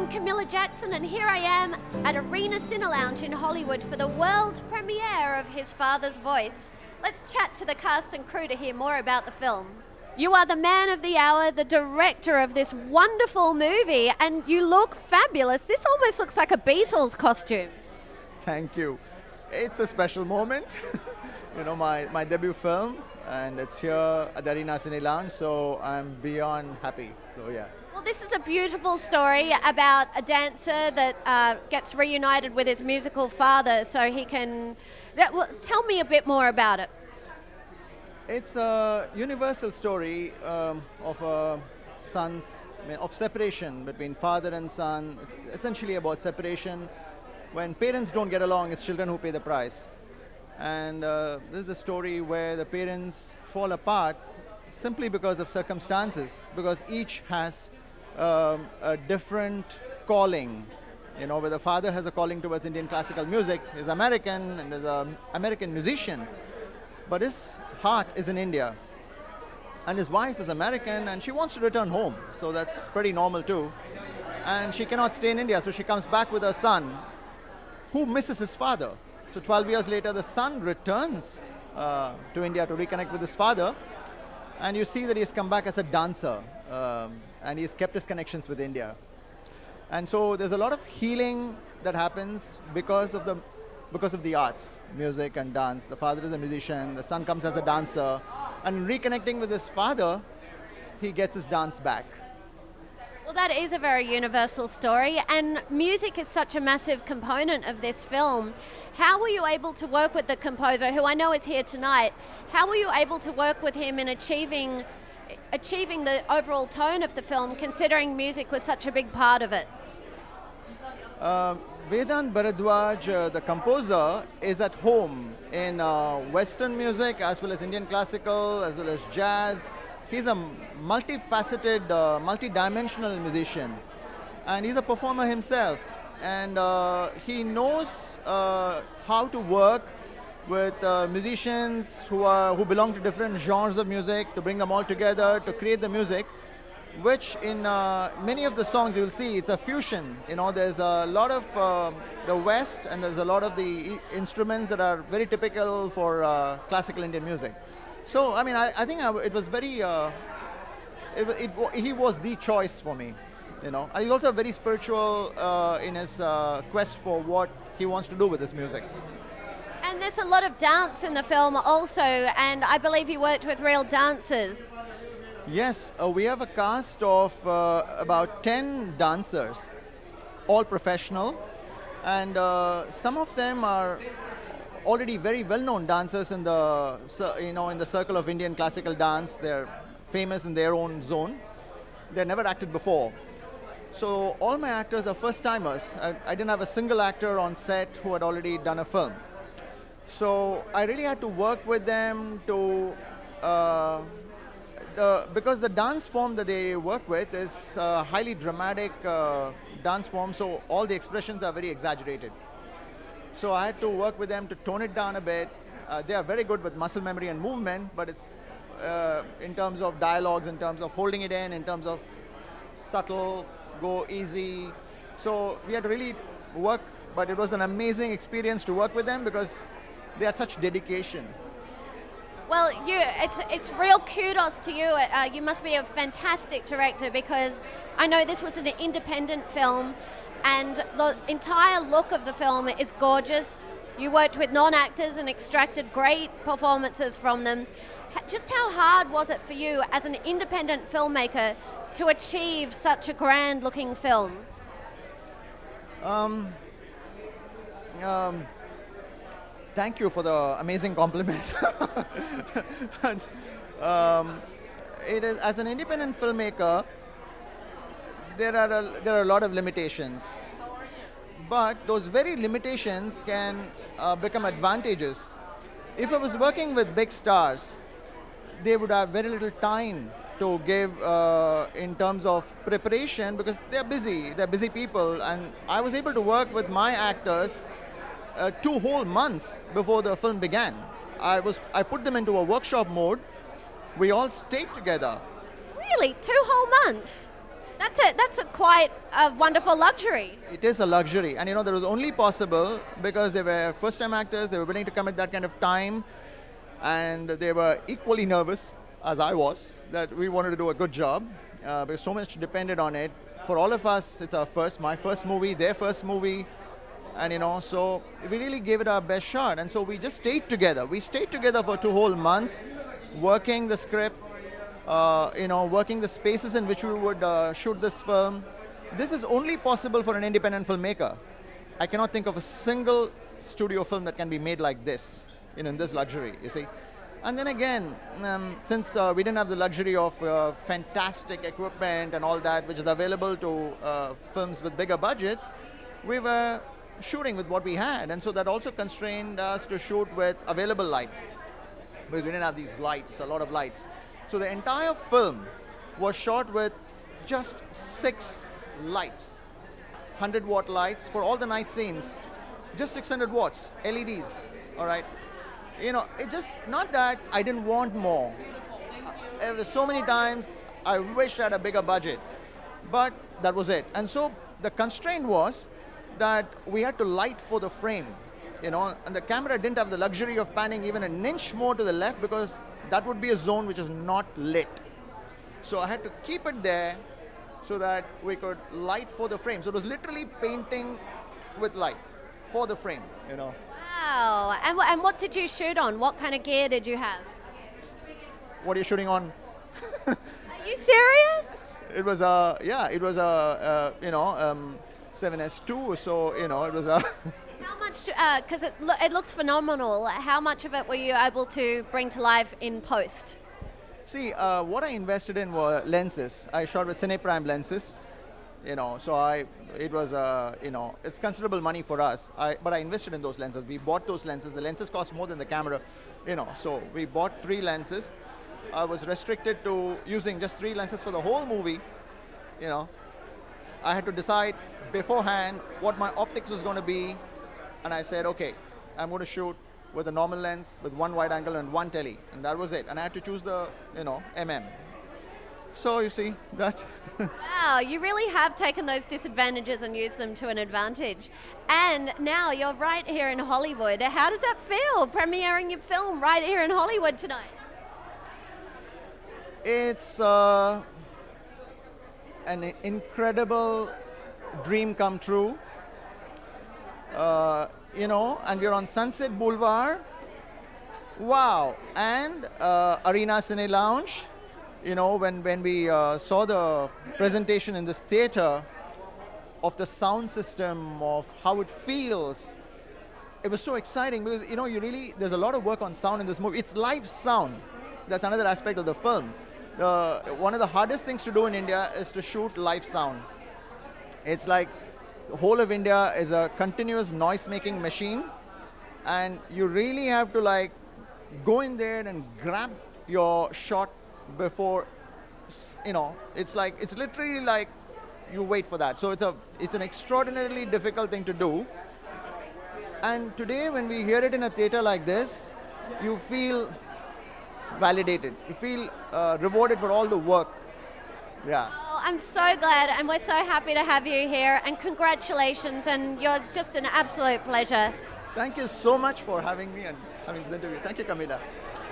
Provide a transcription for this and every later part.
I'm Camilla Jackson, and here I am at Arena Cinelounge in Hollywood for the world premiere of His Father's Voice. Let's chat to the cast and crew to hear more about the film. You are the man of the hour, the director of this wonderful movie, and you look fabulous. This almost looks like a Beatles costume. Thank you. It's a special moment. My debut film, and it's here at the Arena Cinelounge, so I'm beyond happy. So yeah. Well, this is a beautiful story about a dancer that gets reunited with his musical father so he can... Tell me a bit more about it. It's a universal story of separation between father and son. It's essentially about separation. When parents don't get along, it's children who pay the price. And this is a story where the parents fall apart simply because of circumstances, because each has a different calling. Where the father has a calling towards Indian classical music, he's American and is an American musician, but his heart is in India. And his wife is American and she wants to return home, so that's pretty normal too. And she cannot stay in India, so she comes back with her son, who misses his father. So 12 years later, the son returns to India to reconnect with his father, and you see that he's come back as a dancer, and he's kept his connections with India. And so there's a lot of healing that happens because of the arts, music and dance. The father is a musician, the son comes as a dancer, and reconnecting with his father, he gets his dance back. Well, that is a very universal story, and music is such a massive component of this film. How were you able to work with the composer, who I know is here tonight? How were you able to work with him in achieving the overall tone of the film, considering music was such a big part of it? Vedant Bharadwaj, the composer, is at home in Western music as well as Indian classical as well as jazz. He's a multifaceted, multi-dimensional musician, and he's a performer himself. And he knows how to work with musicians who belong to different genres of music, to bring them all together to create the music, which in many of the songs you'll see it's a fusion. There's a lot of the West, and there's a lot of the instruments that are very typical for classical Indian music. So, I think it was very, he was the choice for me, And he's also very spiritual in his quest for what he wants to do with his music. And there's a lot of dance in the film also, and I believe you worked with real dancers. Yes, we have a cast of about 10 dancers, all professional, and some of them are already very well-known dancers in the circle of Indian classical dance. They're famous in their own zone. They've never acted before. So all my actors are first-timers. I didn't have a single actor on set who had already done a film. So I really had to work with them to, because the dance form that they work with is a highly dramatic dance form, so all the expressions are very exaggerated. So I had to work with them to tone it down a bit. They are very good with muscle memory and movement, but it's in terms of dialogues, in terms of holding it in terms of subtle, go easy. So we had to really work, but it was an amazing experience to work with them because they had such dedication. Well, it's real kudos to you. You must be a fantastic director, because I know this was an independent film, and the entire look of the film is gorgeous. You worked with non-actors and extracted great performances from them. Just how hard was it for you as an independent filmmaker to achieve such a grand-looking film? Thank you for the amazing compliment. And, it is, as an independent filmmaker, there are a lot of limitations, but those very limitations can become advantages. If I was working with big stars, they would have very little time to give in terms of preparation, because they're busy people, and I was able to work with my actors 2 whole months before the film began. I put them into a workshop mode. We all stayed together. Really? 2 whole months? That's a quite a wonderful luxury. It is a luxury, and that was only possible because they were first-time actors. They were willing to commit that kind of time, and they were equally nervous as I was that we wanted to do a good job because so much depended on it. For all of us, it's my first movie, their first movie, and so we really gave it our best shot. And so we just stayed together. We stayed together for 2 whole months, working the script, working the spaces in which we would shoot this film. This is only possible for an independent filmmaker. I cannot think of a single studio film that can be made like this, in this luxury, you see. And then again, since we didn't have the luxury of fantastic equipment and all that, which is available to films with bigger budgets, we were shooting with what we had. And so that also constrained us to shoot with available light, because we didn't have these lights, a lot of lights. So the entire film was shot with just 6 lights, 100-watt lights for all the night scenes, just 600 watts, LEDs, all right? It just, not that I didn't want more. There were so many times I wished I had a bigger budget, but that was it. And so the constraint was that we had to light for the frame, and the camera didn't have the luxury of panning even an inch more to the left because that would be a zone which is not lit. So I had to keep it there so that we could light for the frame. So it was literally painting with light for the frame, Wow. And what did you shoot on? What kind of gear did you have? What are you shooting on? Are you serious? It was a 7S2. So it was a. How much? Because it looks phenomenal. How much of it were you able to bring to life in post? See, what I invested in were lenses. I shot with Cineprime lenses. So it was it's considerable money for us. But I invested in those lenses. We bought those lenses. The lenses cost more than the camera, So we bought 3 lenses. I was restricted to using just 3 lenses for the whole movie. I had to decide beforehand what my optics was going to be, and I said, okay, I'm going to shoot with a normal lens, with 1 wide angle and 1 tele, and that was it. And I had to choose the mm. So you see that. Wow, you really have taken those disadvantages and used them to an advantage. And now you're right here in Hollywood. How does that feel, premiering your film right here in Hollywood tonight? It's an incredible dream come true. And we're on Sunset Boulevard. Wow. And Arena Cinelounge. When we saw the presentation in this theater of the sound system, of how it feels, it was so exciting because, there's a lot of work on sound in this movie. It's live sound. That's another aspect of the film. One of the hardest things to do in India is to shoot live sound. It's like the whole of India is a continuous noise-making machine, and you really have to go in there and grab your shot before, it's literally like you wait for that. So it's an extraordinarily difficult thing to do. And today when we hear it in a theater like this, you feel validated. You feel rewarded for all the work. Yeah. Oh, I'm so glad, and we're so happy to have you here, and congratulations, and you're just an absolute pleasure. Thank you so much for having me and having this interview. Thank you, Camila.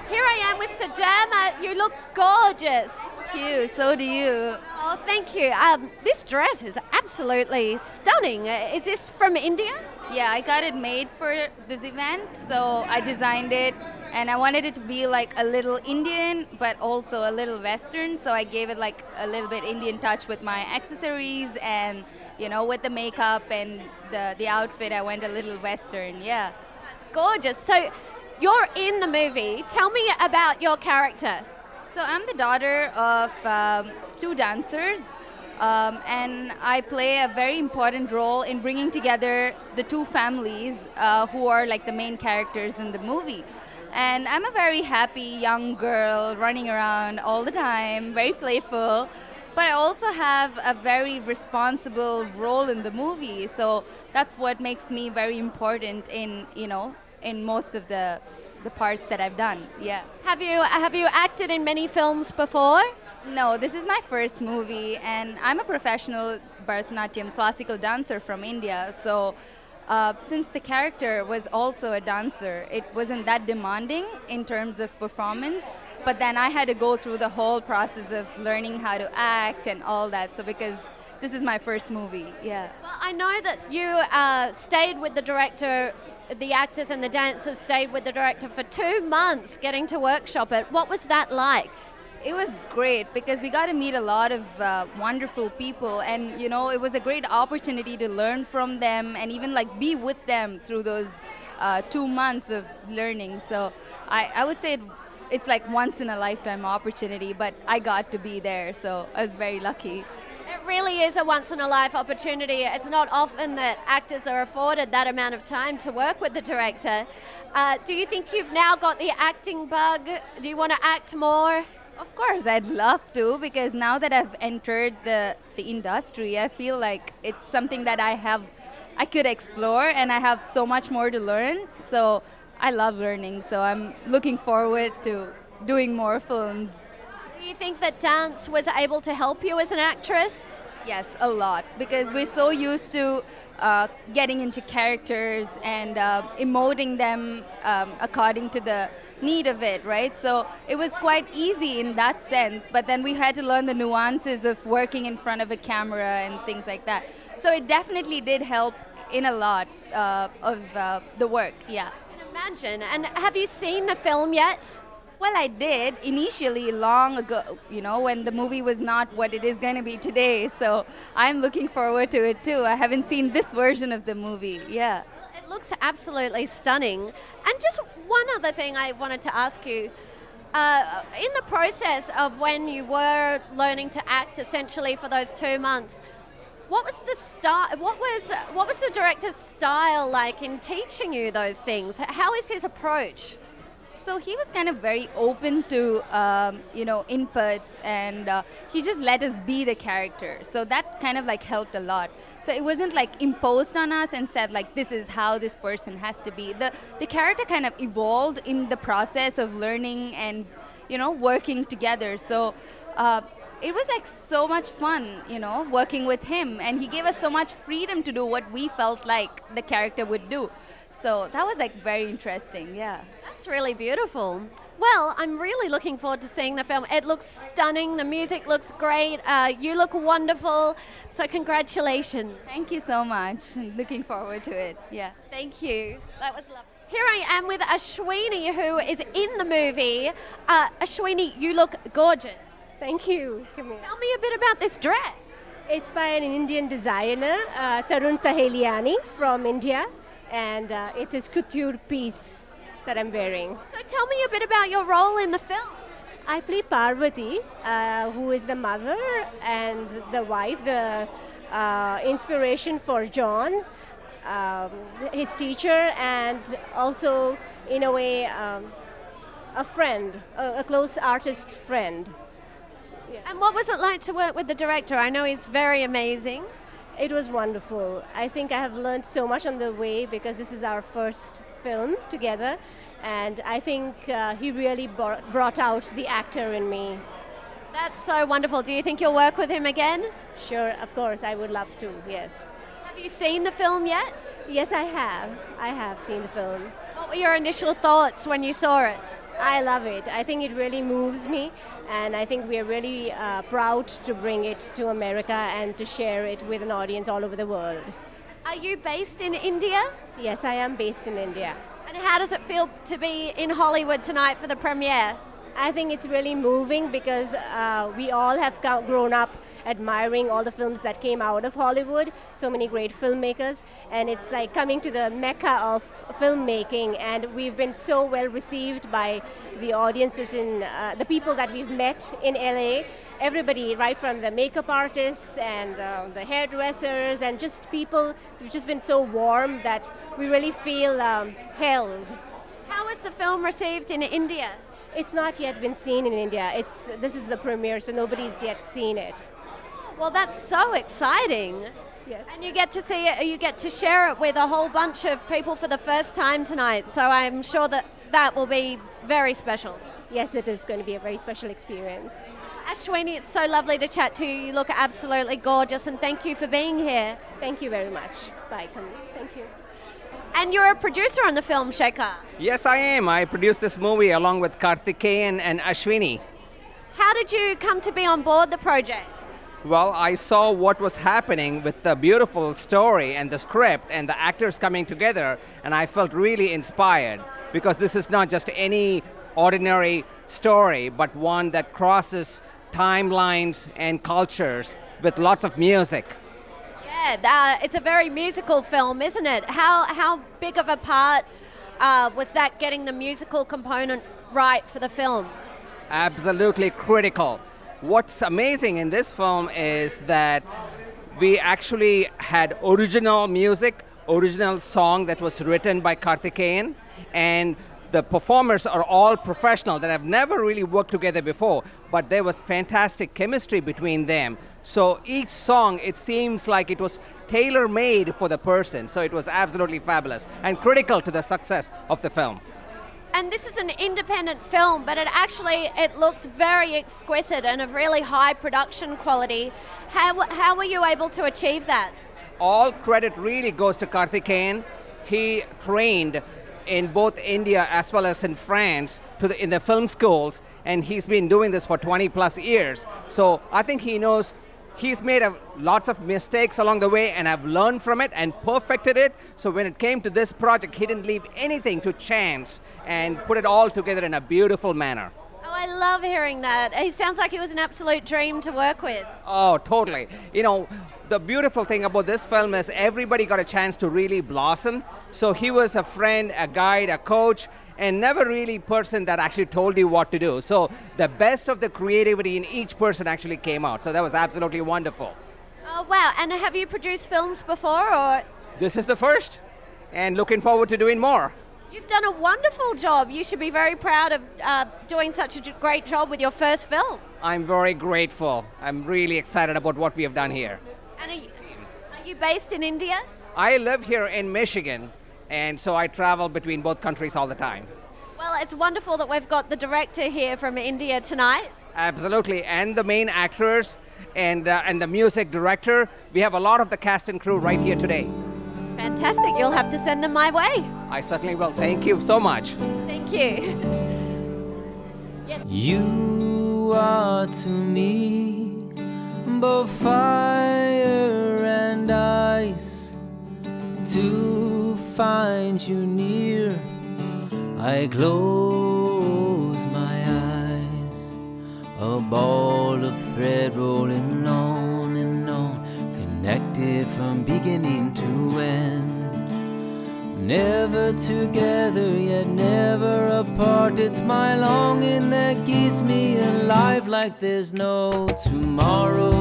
Here I am with Sadama. You look gorgeous. Thank you. So do you. Oh, thank you. This dress is absolutely stunning. Is this from India? Yeah, I got it made for this event, so I designed it, and I wanted it to be like a little Indian, but also a little Western, so I gave it like a little bit Indian touch with my accessories and, with the makeup and the outfit, I went a little Western, yeah. That's gorgeous. So you're in the movie. Tell me about your character. So I'm the daughter of 2 dancers, and I play a very important role in bringing together the 2 families who are like the main characters in the movie. And I'm a very happy young girl running around all the time, very playful, but I also have a very responsible role in the movie. So that's what makes me very important in most of the parts that I've done. Yeah. Have you acted in many films before? No, this is my first movie, and I'm a professional Bharatanatyam classical dancer from India. So, since the character was also a dancer, it wasn't that demanding in terms of performance. But then I had to go through the whole process of learning how to act and all that. So, because this is my first movie, yeah. Well, I know that you stayed with the director, the actors and the dancers stayed with the director for 2 months getting to workshop it. What was that like? It was great because we got to meet a lot of wonderful people, and it was a great opportunity to learn from them and even like be with them through those 2 months of learning. So I would say it's like once in a lifetime opportunity, but I got to be there, so I was very lucky. It really is a once in a life opportunity. It's not often that actors are afforded that amount of time to work with the director. Do you think you've now got the acting bug? Do you want to act more? Of course, I'd love to, because now that I've entered the industry, I feel like it's something that I could explore, and I have so much more to learn. So I love learning, so I'm looking forward to doing more films. Do you think that dance was able to help you as an actress? Yes, a lot, because we're so used to getting into characters and emoting them according to the need of it, right? So it was quite easy in that sense, but then we had to learn the nuances of working in front of a camera and things like that. So it definitely did help in a lot of the work, yeah. I can imagine. And have you seen the film yet? Well, I did initially long ago, when the movie was not what it is going to be today. So I'm looking forward to it too. I haven't seen this version of the movie, yeah. It looks absolutely stunning. And just one other thing I wanted to ask you. In the process of when you were learning to act essentially for those 2 months, what was the style? What was the director's style like in teaching you those things? How is his approach? So he was kind of very open to, inputs, and he just let us be the character. So that kind of like helped a lot. So it wasn't like imposed on us and said like, this is how this person has to be. The character kind of evolved in the process of learning and, working together. So it was like so much fun, working with him. And he gave us so much freedom to do what we felt like the character would do. So that was like very interesting, yeah. That's really beautiful. Well, I'm really looking forward to seeing the film. It looks stunning. The music looks great. You look wonderful. So congratulations. Thank you so much. Looking forward to it, yeah. Thank you. That was lovely. Here I am with Ashwini, who is in the movie. Ashwini, you look gorgeous. Thank you. Come here. Tell me a bit about this dress. It's by an Indian designer, Tarun Taheliani from India, and it's his couture piece that I'm wearing. So tell me a bit about your role in the film. I play Parvati, who is the mother and the wife, the inspiration for John, his teacher, and also, in a way, a friend, a close artist friend. Yeah. And what was it like to work with the director? I know he's very amazing. It was wonderful. I think I have learned so much on the way because this is our first film together, and I think he really brought out the actor in me. That's so wonderful. Do you think you'll work with him again? Sure, of course, I would love to, yes. Have you seen the film yet? Yes, I have. I have seen the film. What were your initial thoughts when you saw it? I love it. I think it really moves me, and I think we are really proud to bring it to America and to share it with an audience all over the world. Are you based in India? Yes, I am based in India. And how does it feel to be in Hollywood tonight for the premiere? I think it's really moving because we all have grown up admiring all the films that came out of Hollywood, so many great filmmakers, and it's like coming to the mecca of filmmaking, and we've been so well received by the audiences in the people that we've met in LA. Everybody, right from the makeup artists and the hairdressers, and just people who've just been so warm that we really feel held. How was the film received in India? It's not yet been seen in India. This is the premiere, so nobody's yet seen it. Well, that's so exciting. Yes. And you get to see it, you get to share it with a whole bunch of people for the first time tonight. So I'm sure that will be very special. Yes, it is going to be a very special experience. Ashwini, it's so lovely to chat to you. You look absolutely gorgeous, and thank you for being here. Thank you very much. Bye, Kamini. Thank you. And you're a producer on the film, Shekhar. Yes, I am. I produced this movie along with Karthikeyan and Ashwini. How did you come to be on board the project? Well, I saw what was happening with the beautiful story and the script and the actors coming together, and I felt really inspired because this is not just any ordinary story, but one that crosses timelines and cultures with lots of music. Yeah, it's a very musical film, isn't it? How big of a part was that, getting the musical component right for the film? Absolutely critical. What's amazing in this film is that we actually had original music, original song that was written by Karthikeyan, and the performers are all professional that have never really worked together before, but there was fantastic chemistry between them. So each song, it seems like it was tailor-made for the person. So it was absolutely fabulous and critical to the success of the film. And this is an independent film, but it looks very exquisite and of really high production quality. How were you able to achieve that? All credit really goes to Karthikeyan. He trained in both India as well as in France in the film schools, and he's been doing this for 20 plus years. So I think he knows. He's made lots of mistakes along the way, and I've learned from it and perfected it. So when it came to this project, he didn't leave anything to chance and put it all together in a beautiful manner. Oh, I love hearing that. He sounds like he was an absolute dream to work with. Oh, totally. You know, the beautiful thing about this film is everybody got a chance to really blossom. So he was a friend, a guide, a coach, and never really a person that actually told you what to do. So the best of the creativity in each person actually came out. So that was absolutely wonderful. Oh, wow. And have you produced films before, or? This is the first, and looking forward to doing more. You've done a wonderful job. You should be very proud of doing such a great job with your first film. I'm very grateful. I'm really excited about what we have done here. And are you based in India? I live here in Michigan, and so I travel between both countries all the time. Well, it's wonderful that we've got the director here from India tonight. Absolutely, and the main actors and the music director. We have a lot of the cast and crew right here today. Fantastic. You'll have to send them my way. I certainly will. Thank you so much. Thank you. You are to me both fire and ice. To find you near, I close my eyes. A ball of thread rolling on and on, connected from beginning to end. Never together, yet never apart. It's my longing that keeps me alive like there's no tomorrow.